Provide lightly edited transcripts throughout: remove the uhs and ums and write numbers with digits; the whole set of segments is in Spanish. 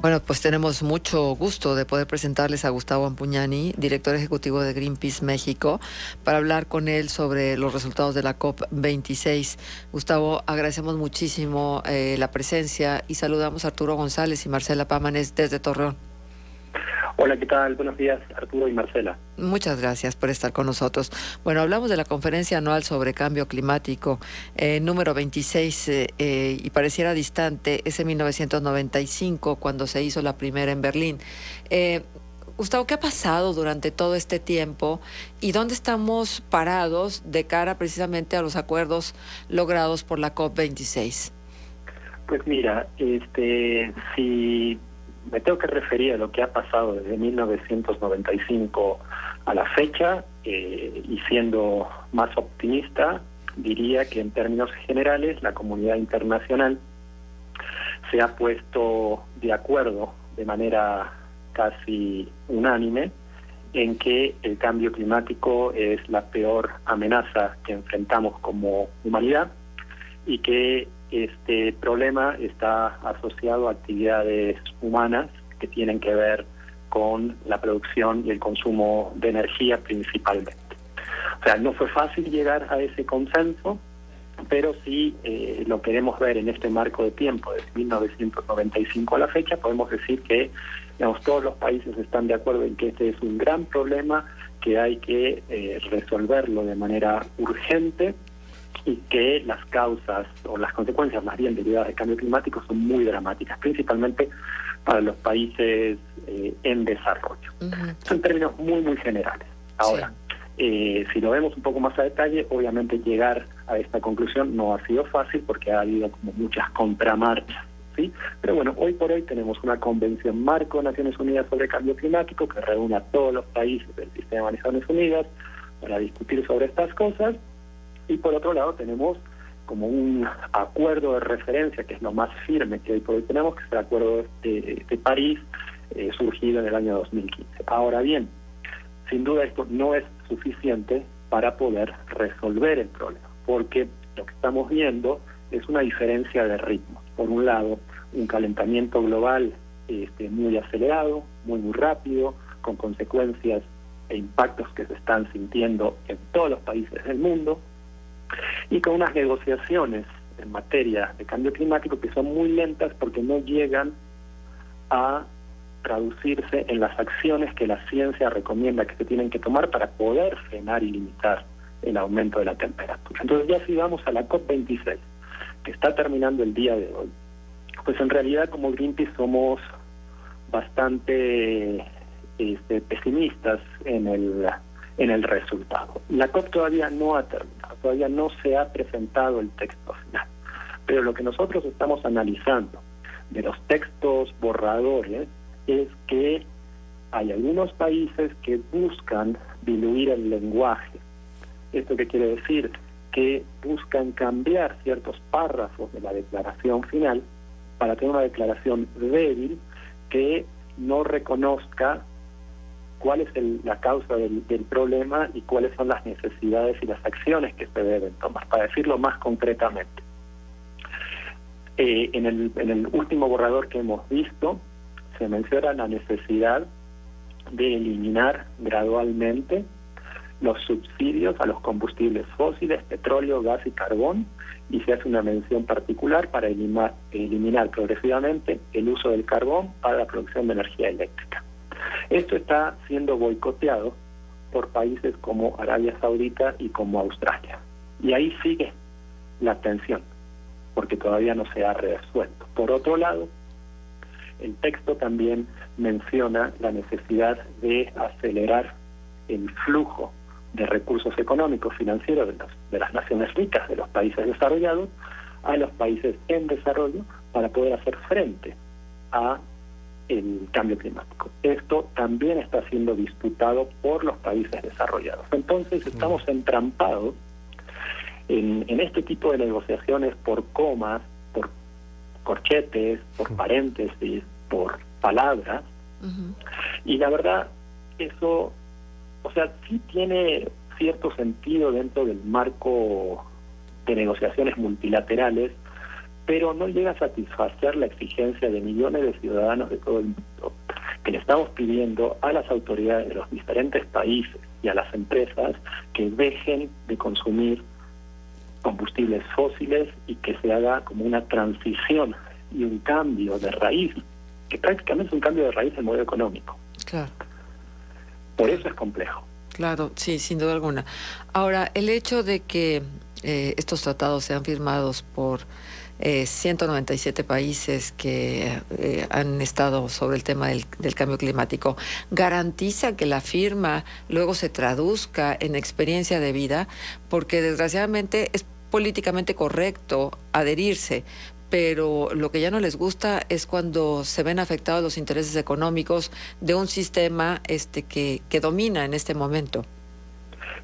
Bueno, pues tenemos mucho gusto de poder presentarles a Gustavo Ampuñani, director ejecutivo de Greenpeace México, para hablar con él sobre los resultados de la COP26. Gustavo, agradecemos muchísimo la presencia y saludamos a Arturo González y Marcela Pámanes desde Torreón. Hola, ¿qué tal? Buenos días, Arturo y Marcela. Muchas gracias por estar con nosotros. Bueno, hablamos de la conferencia anual sobre cambio climático, número 26, y pareciera distante, es en 1995, cuando se hizo la primera en Berlín. Gustavo, ¿qué ha pasado durante todo este tiempo y dónde estamos parados de cara precisamente a los acuerdos logrados por la COP26? Pues mira, si me tengo que referir a lo que ha pasado desde 1995 a la fecha, y siendo más optimista, diría que en términos generales la comunidad internacional se ha puesto de acuerdo de manera casi unánime en que el cambio climático es la peor amenaza que enfrentamos como humanidad y que este problema está asociado a actividades humanas que tienen que ver con la producción y el consumo de energía principalmente. O sea, no fue fácil llegar a ese consenso, pero si lo queremos ver en este marco de tiempo, desde 1995 a la fecha, podemos decir que todos los países están de acuerdo en que este es un gran problema, que hay que resolverlo de manera urgente, y que las causas o las consecuencias más bien derivadas del cambio climático son muy dramáticas, principalmente para los países en desarrollo. Son términos muy generales. Ahora, si lo vemos un poco más a detalle, obviamente llegar a esta conclusión no ha sido fácil porque ha habido como muchas contramarchas, ¿sí? Pero bueno, hoy por hoy tenemos una convención marco de Naciones Unidas sobre cambio climático que reúne a todos los países del sistema de Naciones Unidas para discutir sobre estas cosas. Y por otro lado tenemos como un acuerdo de referencia, que es lo más firme que hoy por hoy tenemos, que es el Acuerdo de París, surgido en el año 2015. Ahora bien, sin duda esto no es suficiente para poder resolver el problema, porque lo que estamos viendo es una diferencia de ritmos. Por un lado, un calentamiento global muy acelerado, muy rápido, con consecuencias e impactos que se están sintiendo en todos los países del mundo, y con unas negociaciones en materia de cambio climático que son muy lentas porque no llegan a traducirse en las acciones que la ciencia recomienda que se tienen que tomar para poder frenar y limitar el aumento de la temperatura. Entonces ya si vamos a la COP26, que está terminando el día de hoy, pues en realidad como Greenpeace somos bastante pesimistas en el resultado. La COP todavía no ha terminado, todavía no se ha presentado el texto final, pero lo que nosotros estamos analizando de los textos borradores es que hay algunos países que buscan diluir el lenguaje. ¿Esto qué quiere decir? Que buscan cambiar ciertos párrafos de la declaración final para tener una declaración débil que no reconozca cuál es la causa del problema y cuáles son las necesidades y las acciones que se deben tomar. Para decirlo más concretamente, en el último borrador que hemos visto, se menciona la necesidad de eliminar gradualmente los subsidios a los combustibles fósiles, petróleo, gas y carbón, y se hace una mención particular para eliminar progresivamente el uso del carbón para la producción de energía eléctrica. Esto está siendo boicoteado por países como Arabia Saudita y como Australia. Y ahí sigue la tensión, porque todavía no se ha resuelto. Por otro lado, el texto también menciona la necesidad de acelerar el flujo de recursos económicos financieros de las naciones ricas, de los países desarrollados, a los países en desarrollo para poder hacer frente a el cambio climático. Esto también está siendo disputado por los países desarrollados. Entonces estamos entrampados en este tipo de negociaciones por comas, por corchetes, por paréntesis, por palabras, y la verdad eso, o sea, sí tiene cierto sentido dentro del marco de negociaciones multilaterales, pero no llega a satisfacer la exigencia de millones de ciudadanos de todo el mundo, que le estamos pidiendo a las autoridades de los diferentes países y a las empresas que dejen de consumir combustibles fósiles y que se haga como una transición y un cambio de raíz, que prácticamente es un cambio de raíz del modelo económico. Claro. Por eso es complejo. Claro, sí, sin duda alguna. Ahora, el hecho de que estos tratados sean firmados por 197 países que han estado sobre el tema del cambio climático, ¿garantiza que la firma luego se traduzca en experiencia de vida? Porque desgraciadamente es políticamente correcto adherirse, pero lo que ya no les gusta es cuando se ven afectados los intereses económicos de un sistema que domina en este momento.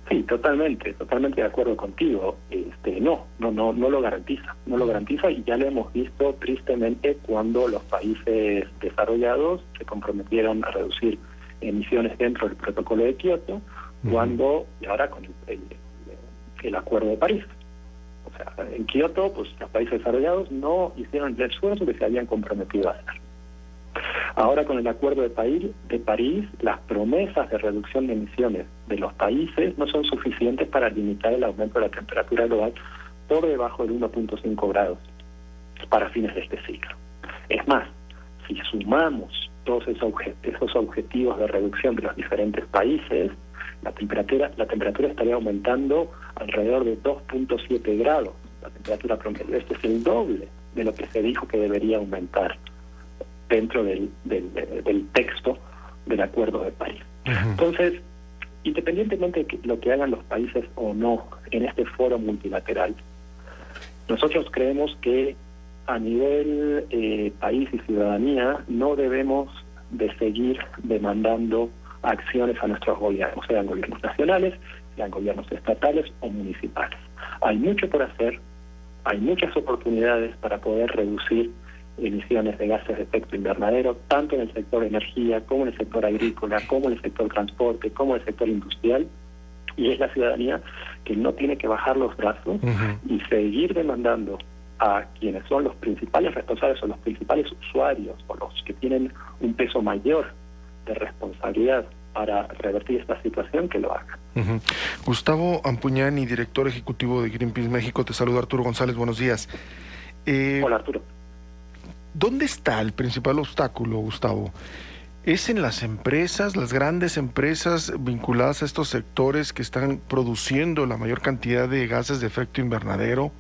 Sí, totalmente de acuerdo contigo. No lo garantiza y ya lo hemos visto tristemente cuando los países desarrollados se comprometieron a reducir emisiones dentro del protocolo de Kioto, y ahora con el Acuerdo de París. O sea, en Kioto, pues los países desarrollados no hicieron el esfuerzo que se habían comprometido a hacer. Ahora con el Acuerdo de París, las promesas de reducción de emisiones de los países no son suficientes para limitar el aumento de la temperatura global por debajo del 1.5 grados para fines de este siglo. Es más, si sumamos todos esos objetivos de reducción de los diferentes países, la temperatura estaría aumentando alrededor de 2.7 grados, la temperatura promedio. Este es el doble de lo que se dijo que debería aumentar dentro del texto del Acuerdo de París. Entonces, independientemente de lo que hagan los países o no en este foro multilateral, nosotros creemos que a nivel país y ciudadanía no debemos de seguir demandando acciones a nuestros gobiernos, sean gobiernos nacionales, sean gobiernos estatales o municipales. Hay mucho por hacer, hay muchas oportunidades para poder reducir emisiones de gases de efecto invernadero, tanto en el sector de energía, como en el sector agrícola, como en el sector transporte, como en el sector industrial, y es la ciudadanía que no tiene que bajar los brazos y seguir demandando a quienes son los principales responsables o los principales usuarios o los que tienen un peso mayor de responsabilidad para revertir esta situación, que lo hagan. Gustavo Ampuñani, director ejecutivo de Greenpeace México, te saluda Arturo González, buenos días. Hola, Arturo. ¿Dónde está el principal obstáculo, Gustavo? ¿Es en las empresas, las grandes empresas vinculadas a estos sectores que están produciendo la mayor cantidad de gases de efecto invernadero?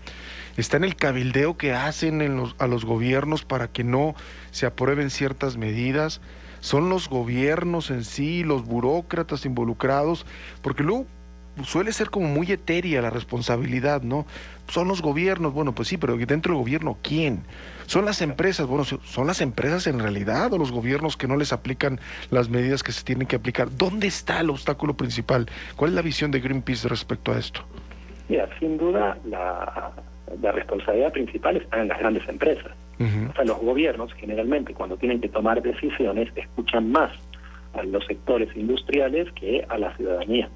¿Está en el cabildeo que hacen a los gobiernos para que no se aprueben ciertas medidas? ¿Son los gobiernos en sí, los burócratas involucrados? Porque luego suele ser como muy etérea la responsabilidad, ¿no? Son los gobiernos, bueno, pues sí, pero dentro del gobierno, ¿quién? ¿Son las empresas? Bueno, ¿son las empresas en realidad o los gobiernos que no les aplican las medidas que se tienen que aplicar? ¿Dónde está el obstáculo principal? ¿Cuál es la visión de Greenpeace respecto a esto? Mira, sin duda la responsabilidad principal está en las grandes empresas. O sea, los gobiernos generalmente cuando tienen que tomar decisiones escuchan más a los sectores industriales que a la ciudadanía.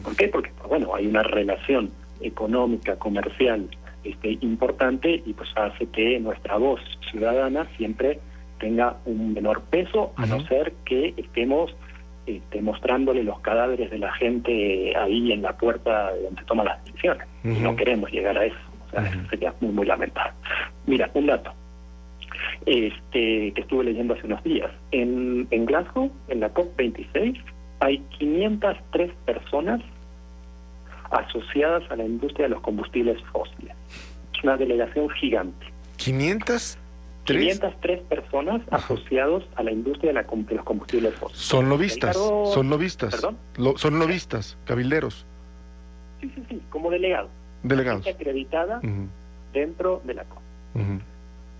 ¿Por qué? Porque bueno, hay una relación económica, comercial importante y pues hace que nuestra voz ciudadana siempre tenga un menor peso, a no ser que estemos mostrándole los cadáveres de la gente ahí en la puerta de donde toma las decisiones. Y no queremos llegar a eso. O sea, eso sería muy, muy lamentable. Mira, un dato que estuve leyendo hace unos días. En Glasgow, en la COP26, hay 503 personas asociadas a la industria de los combustibles fósiles. Es una delegación gigante. ¿503? 503 personas asociados a la industria de los combustibles fósiles. Son lobistas, son lobistas. ¿Perdón? Son lobistas, cabilderos. Sí, como delegados. Delegados. Acreditada dentro de la COP.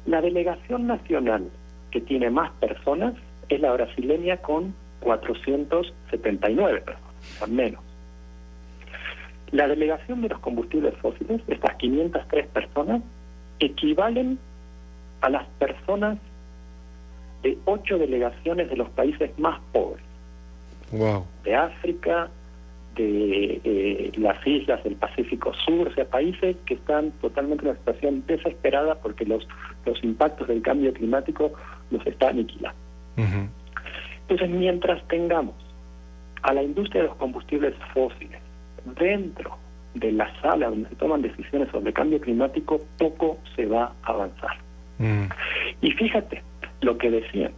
La delegación nacional que tiene más personas es la brasileña con 479 personas, al menos. La delegación de los combustibles fósiles, estas 503 personas, equivalen a las personas de 8 delegaciones de los países más pobres. Wow. De África, las islas del Pacífico Sur, o sea, países que están totalmente en una situación desesperada porque los impactos del cambio climático los está aniquilando. Ujú. Entonces, mientras tengamos a la industria de los combustibles fósiles dentro de la sala donde se toman decisiones sobre cambio climático, poco se va a avanzar. Y fíjate lo que decían.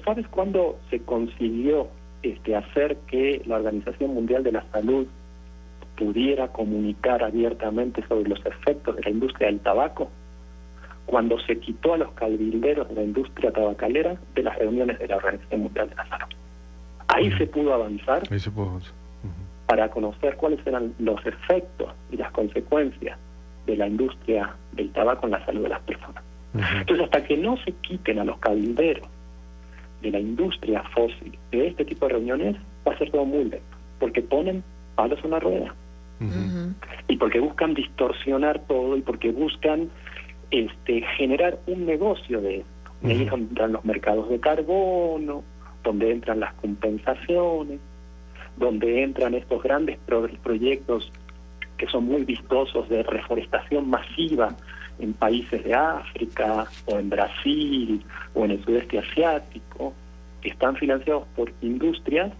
¿Sabes cuándo se consiguió hacer que la Organización Mundial de la Salud pudiera comunicar abiertamente sobre los efectos de la industria del tabaco? Cuando se quitó a los cabilderos de la industria tabacalera de las reuniones de la Organización Mundial de la Salud. Ahí se pudo avanzar. Ahí se pudo avanzar. Para conocer cuáles eran los efectos y las consecuencias de la industria del tabaco en la salud de las personas. Entonces, hasta que no se quiten a los cabilderos de la industria fósil de este tipo de reuniones, va a ser todo muy lento, porque ponen palos en la rueda. Y porque buscan distorsionar todo y porque buscan generar un negocio de esto. Y ahí es donde entran los mercados de carbono, donde entran las compensaciones, donde entran estos grandes proyectos que son muy vistosos de reforestación masiva en países de África o en Brasil o en el sudeste asiático, que están financiados por industrias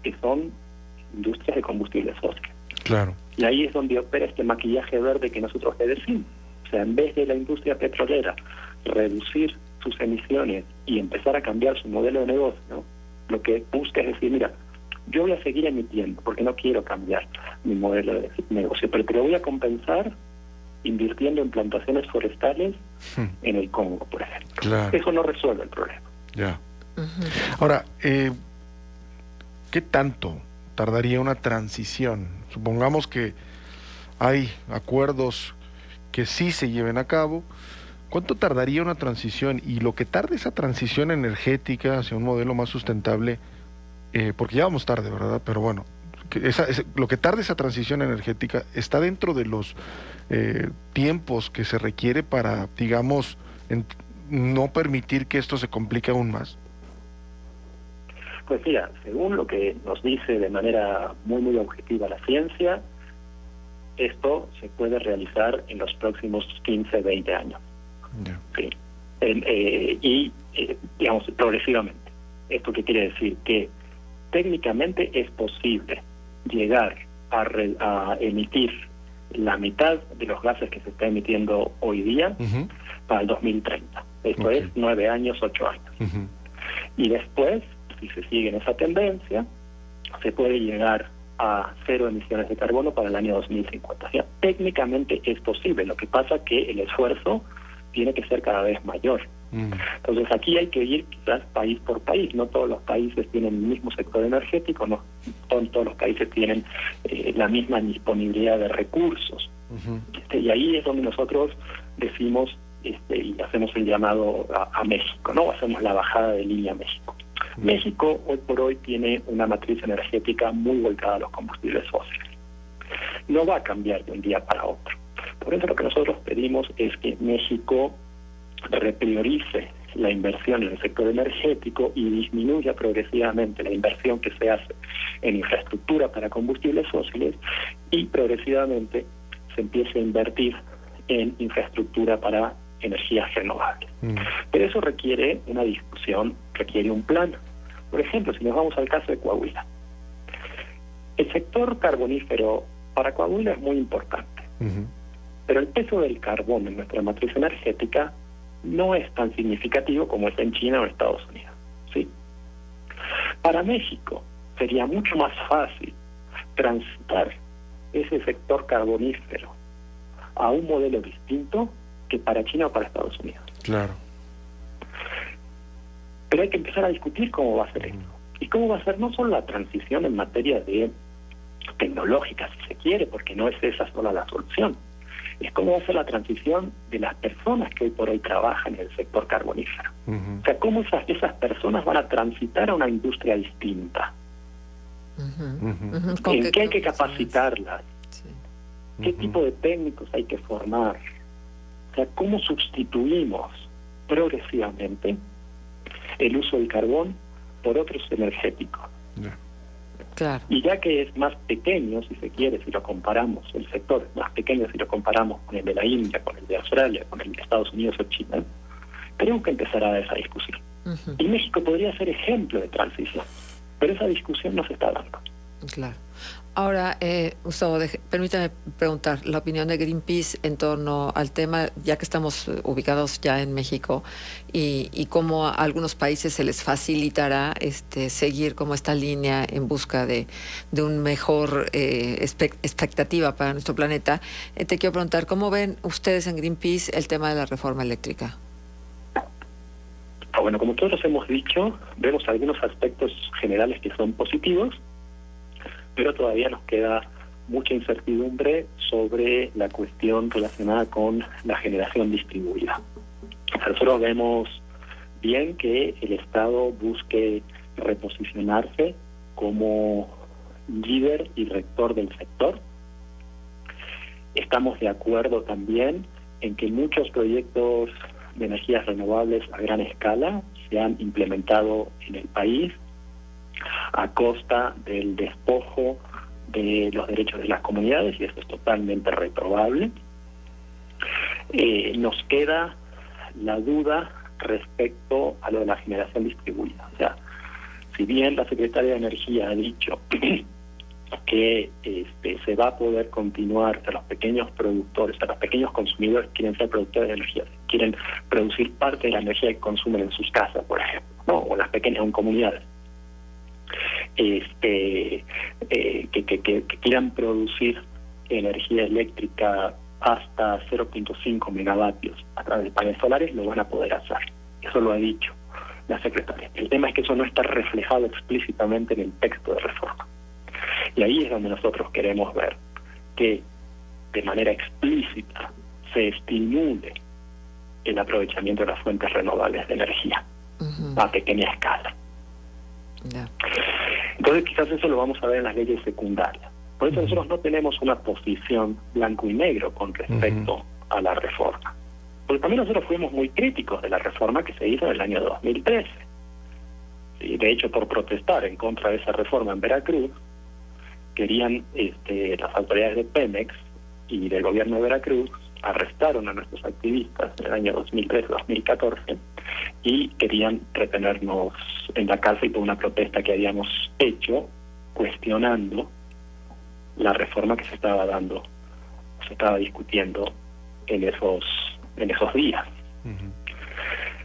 que son industrias de combustibles fósiles. Claro. Y ahí es donde opera este maquillaje verde que nosotros le decimos. O sea, en vez de la industria petrolera reducir sus emisiones y empezar a cambiar su modelo de negocio, ¿no? Lo que busca es decir, mira, yo voy a seguir emitiendo porque no quiero cambiar mi modelo de negocio, pero te lo voy a compensar invirtiendo en plantaciones forestales en el Congo, por ejemplo. Claro. Eso no resuelve el problema. Ya. Ahora, ¿qué tanto tardaría una transición? Supongamos que hay acuerdos que sí se lleven a cabo. ¿Cuánto tardaría una transición? Y lo que tarde esa transición energética hacia un modelo más sustentable, porque ya vamos tarde, ¿verdad? Pero bueno, lo que tarde esa transición energética está dentro de los tiempos que se requiere para, digamos, no permitir que esto se complique aún más. Pues mira, según lo que nos dice de manera muy, muy objetiva la ciencia, esto se puede realizar en los próximos 15, 20 años. Yeah. Sí. Digamos, progresivamente. ¿Esto qué quiere decir? Que técnicamente es posible llegar a emitir la mitad de los gases que se está emitiendo hoy día para el 2030. Esto es 9 años, 8 años. Y después, si se sigue en esa tendencia, se puede llegar a 0 emisiones de carbono para el año 2050. O sea, técnicamente es posible. Lo que pasa es que el esfuerzo tiene que ser cada vez mayor. Entonces aquí hay que ir quizás país por país. No todos los países tienen el mismo sector energético, no todos los países tienen la misma disponibilidad de recursos. Y ahí es donde nosotros decimos y hacemos el llamado a México, ¿no? Hacemos la bajada de línea a México. México hoy por hoy tiene una matriz energética muy volcada a los combustibles fósiles. No va a cambiar de un día para otro. Por eso lo que nosotros pedimos es que México repriorice la inversión en el sector energético y disminuya progresivamente la inversión que se hace en infraestructura para combustibles fósiles y progresivamente se empiece a invertir en infraestructura para energías renovables. Pero eso requiere una discusión, requiere un plan. Por ejemplo, si nos vamos al caso de Coahuila, el sector carbonífero para Coahuila es muy importante, pero el peso del carbón en nuestra matriz energética no es tan significativo como es en China o en Estados Unidos, ¿sí? Para México sería mucho más fácil transitar ese sector carbonífero a un modelo distinto que para China o para Estados Unidos. Claro. Pero hay que empezar a discutir cómo va a ser esto. Y cómo va a ser no solo la transición en materia de tecnológica, si se quiere, porque no es esa sola la solución. Es cómo va a ser la transición de las personas que hoy por hoy trabajan en el sector carbonífero. O sea, cómo esas personas van a transitar a una industria distinta. ¿En qué hay que capacitarlas? Sí. ¿Qué tipo de técnicos hay que formar? O sea, ¿cómo sustituimos progresivamente el uso del carbón por otros energéticos? Claro. Y ya que es más pequeño, si se quiere, si lo comparamos, el sector es más pequeño si lo comparamos con el de la India, con el de Australia, con el de Estados Unidos o China, tenemos que empezar a dar esa discusión. Ujú. Y México podría ser ejemplo de transición, pero esa discusión no se está dando. Claro. Ahora, Gustavo, permítame preguntar la opinión de Greenpeace en torno al tema, ya que estamos ubicados ya en México, y cómo a algunos países se les facilitará seguir como esta línea en busca de un mejor expectativa para nuestro planeta. Te quiero preguntar, ¿cómo ven ustedes en Greenpeace el tema de la reforma eléctrica? Bueno, como todos hemos dicho, vemos algunos aspectos generales que son positivos, pero todavía nos queda mucha incertidumbre sobre la cuestión relacionada con la generación distribuida. Nosotros vemos bien que el Estado busque reposicionarse como líder y rector del sector. Estamos de acuerdo también en que muchos proyectos de energías renovables a gran escala se han implementado en el país a costa del despojo de los derechos de las comunidades, y eso es totalmente reprobable. Nos queda la duda respecto a lo de la generación distribuida. O sea, si bien la Secretaría de Energía ha dicho que se va a poder continuar a los pequeños productores, a los pequeños consumidores que quieren ser productores de energía, quieren producir parte de la energía que consumen en sus casas, por ejemplo, ¿no? O en las pequeñas comunidades, que quieran producir energía eléctrica hasta 0.5 megavatios a través de paneles solares, lo van a poder hacer. Eso lo ha dicho la secretaria. El tema es que eso no está reflejado explícitamente en el texto de reforma. Y ahí es donde nosotros queremos ver que de manera explícita se estimule el aprovechamiento de las fuentes renovables de energía a pequeña escala. Yeah. Entonces quizás eso lo vamos a ver en las leyes secundarias. Por eso nosotros no tenemos una posición blanco y negro con respecto a la reforma. Porque también nosotros fuimos muy críticos de la reforma que se hizo en el año 2013. Y de hecho, por protestar en contra de esa reforma en Veracruz, querían las autoridades de Pemex y del gobierno de Veracruz arrestaron a nuestros activistas en el año 2013-2014 y querían retenernos en la cárcel por una protesta que habíamos hecho cuestionando la reforma que se estaba discutiendo en esos días.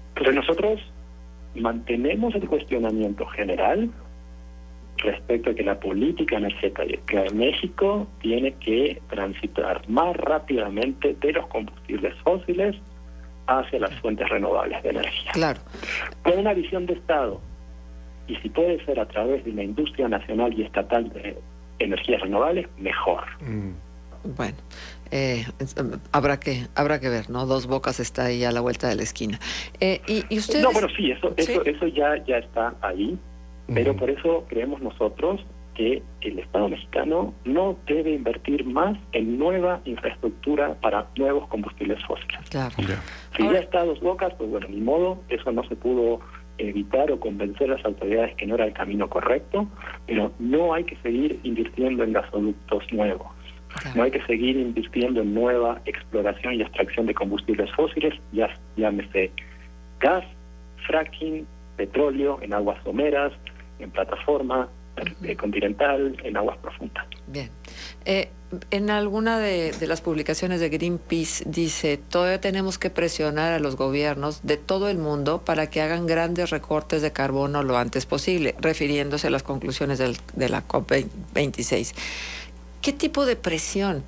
Entonces nosotros mantenemos el cuestionamiento general respecto a que la política energética de México tiene que transitar más rápidamente de los combustibles fósiles hacia las fuentes renovables de energía. Claro. Con una visión de Estado, y si puede ser a través de una industria nacional y estatal de energías renovables, mejor. Bueno, habrá que ver, ¿no? Dos Bocas está ahí a la vuelta de la esquina. ¿Y ustedes? No, bueno, sí, eso ya está ahí, pero por eso creemos nosotros que el Estado mexicano no debe invertir más en nueva infraestructura para nuevos combustibles fósiles. Claro. Si ya está Dos Bocas, pues bueno, ni modo, eso no se pudo evitar o convencer a las autoridades que no era el camino correcto, pero no hay que seguir invirtiendo en gasoductos nuevos. Claro. No hay que seguir invirtiendo en nueva exploración y extracción de combustibles fósiles, llámese gas, fracking, petróleo en aguas someras, en plataforma continental, en aguas profundas. Bien. En alguna de las publicaciones de Greenpeace dice, todavía tenemos que presionar a los gobiernos de todo el mundo para que hagan grandes recortes de carbono lo antes posible, refiriéndose a las conclusiones de la COP26. ¿Qué tipo de presión?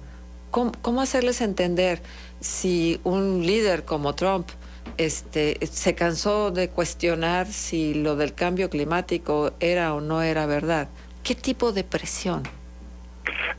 ¿Cómo hacerles entender si un líder como Trump se cansó de cuestionar si lo del cambio climático era o no era verdad? ¿Qué tipo de presión?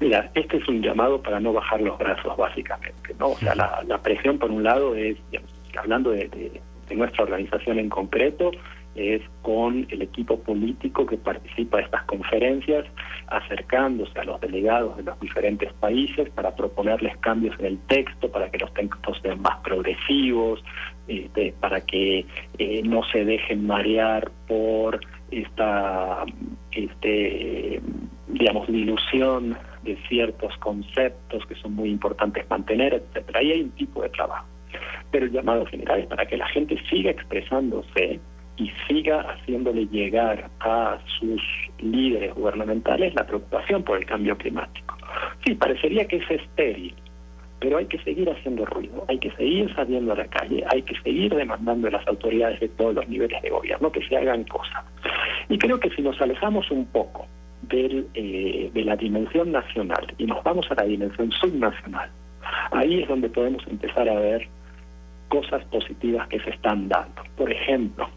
Mira, este es un llamado para no bajar los brazos, básicamente, ¿no? O sea, la presión, por un lado, es, digamos, hablando de nuestra organización en concreto, es con el equipo político que participa de estas conferencias, acercándose a los delegados de los diferentes países para proponerles cambios en el texto, para que los textos sean más progresivos, para que no se dejen marear por esta digamos, dilución de ciertos conceptos que son muy importantes mantener, etcétera. Ahí hay un tipo de trabajo. Pero el llamado general es para que la gente siga expresándose y siga haciéndole llegar a sus líderes gubernamentales la preocupación por el cambio climático. Sí, parecería que es estéril, pero hay que seguir haciendo ruido, hay que seguir saliendo a la calle, hay que seguir demandando a las autoridades de todos los niveles de gobierno que se hagan cosas. Y creo que si nos alejamos un poco de la dimensión nacional y nos vamos a la dimensión subnacional, ahí es donde podemos empezar a ver cosas positivas que se están dando. Por ejemplo,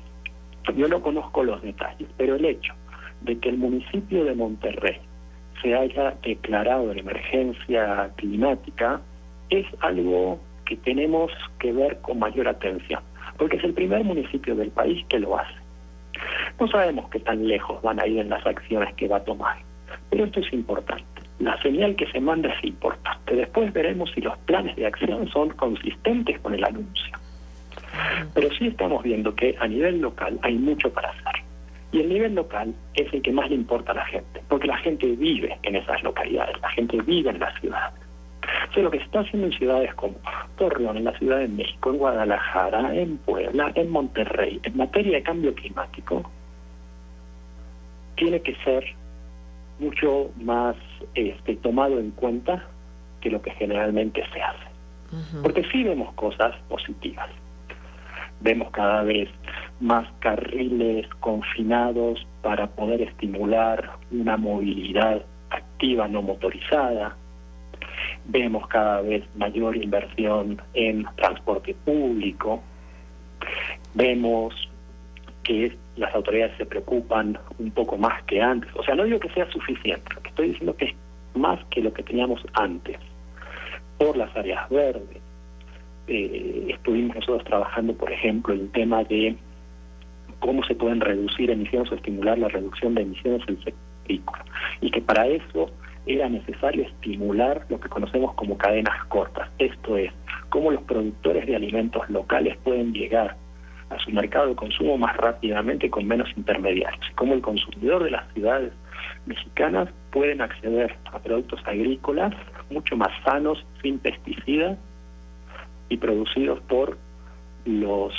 yo no conozco los detalles, pero el hecho de que el municipio de Monterrey se haya declarado en emergencia climática es algo que tenemos que ver con mayor atención, porque es el primer municipio del país que lo hace. No sabemos qué tan lejos van a ir en las acciones que va a tomar, pero esto es importante. La señal que se manda es importante. Después veremos si los planes de acción son consistentes con el anuncio. Pero sí estamos viendo que a nivel local hay mucho para hacer. Y el nivel local es el que más le importa a la gente, porque la gente vive en esas localidades, la gente vive en las ciudades. O sea, lo que se está haciendo en ciudades como Torreón, en la Ciudad de México, en Guadalajara, en Puebla, en Monterrey, en materia de cambio climático, tiene que ser mucho más tomado en cuenta que lo que generalmente se hace. Porque sí vemos cosas positivas. Vemos cada vez más carriles confinados para poder estimular una movilidad activa no motorizada. Vemos cada vez mayor inversión en transporte público. Vemos que las autoridades se preocupan un poco más que antes. O sea, no digo que sea suficiente, lo que estoy diciendo que es más que lo que teníamos antes. Por las áreas verdes. Estuvimos nosotros trabajando, por ejemplo, el tema de cómo se pueden reducir emisiones o estimular la reducción de emisiones del sector agrícola. Y que para eso era necesario estimular lo que conocemos como cadenas cortas. Esto es, cómo los productores de alimentos locales pueden llegar a su mercado de consumo más rápidamente y con menos intermediarios. Y cómo el consumidor de las ciudades mexicanas pueden acceder a productos agrícolas mucho más sanos, sin pesticidas y producidos por los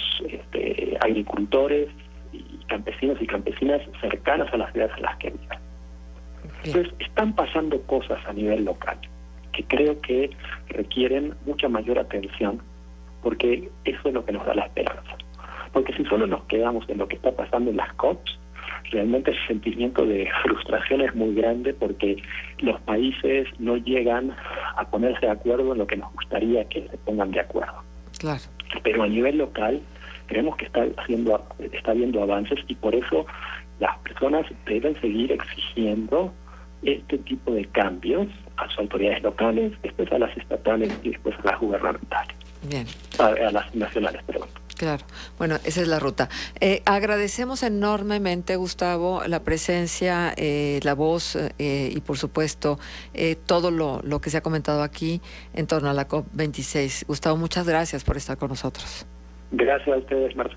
agricultores y campesinos y campesinas cercanas a las ciudades en las que viven. Entonces, están pasando cosas a nivel local que creo que requieren mucha mayor atención, porque eso es lo que nos da la esperanza. Porque si solo nos quedamos en lo que está pasando en las COPs, realmente el sentimiento de frustración es muy grande, porque los países no llegan a ponerse de acuerdo en lo que nos gustaría que se pongan de acuerdo. Claro. Pero a nivel local creemos que está habiendo avances, y por eso las personas deben seguir exigiendo este tipo de cambios a sus autoridades locales, después a las estatales y después a las gubernamentales. Bien. A las nacionales, perdón. Claro, bueno, esa es la ruta. Agradecemos enormemente, Gustavo, la presencia, la voz y, por supuesto, todo lo que se ha comentado aquí en torno a la COP26. Gustavo, muchas gracias por estar con nosotros. Gracias a ustedes, Marcelo.